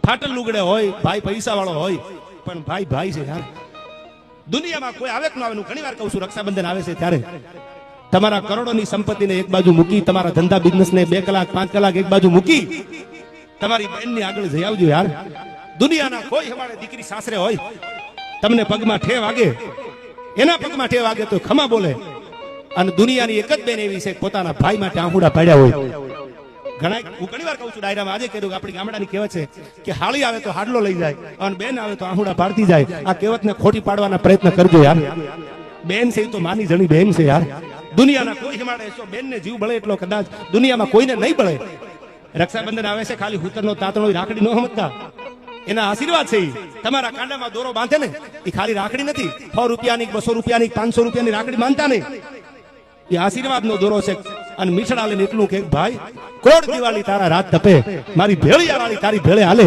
ફાટલ લુગડે હોય, ભાઈ પૈસા વાળો હોય, પણ ભાઈ ભાઈ છે યાર. દુનિયામાં કોઈ આવે કે ન આવે, ઘણી વાર કહું છું, રક્ષાબંધન આવે છે ત્યારે તમારા કરોડોની સંપત્તિને એક બાજુ મૂકી, તમારા ધંધા બિઝનેસને 2 કલાક 5 કલાક એક બાજુ મૂકી, તમારી બહેનની આગળ જઈ આવજો યાર. દુનિયાના કોઈ હવાડે દીકરી સાસરે હોય, તમને પગમાં ઠે વાગે, એના પગમાં ઠે વાગે તો ખમા બોલે. અને દુનિયાની એક જ બેન એવી છે પોતાના ભાઈ માટે આંખુડા પાડ્યા હોય. હું ઘણી વાર કહું છું ડાયરામાં, આજે કહ્યું કે આપણી ગામડાની કહેવત છે કે હાળી આવે તો હાડલો લઈ જાય અને બેન આવે તો આંખુડા પાડતી જાય. આ કહેવતને ખોટી પાડવાના પ્રયત્ન કરજો યાર. બેન છે તો માની જણી બેન છે યાર. દુનિયાના કોઈ હિમાડે છો બેનને જીવ બળે એટલો કદાચ દુનિયામાં કોઈને નહીં બળે. રક્ષાબંધન આવે છે ખાલી હુતરનો તાતણો રાખડી ન સમજતા, એના આશીર્વાદ છે. તમારા કાંડામાં દોરો બાંધે ને એ ખાલી રાખડી નથી, 100 રૂપિયાની 200 રૂપિયાની 500 રૂપિયાની રાખડી બાંધતા નહીં, એ આશીર્વાદ નો દોરો છે. અને મીઠડા લઈને એટલું કે ભાઈ કોડ દિવાળી તારા રાત તપે, મારી ભેળિયા વાળી તારી ભેળે હાલે.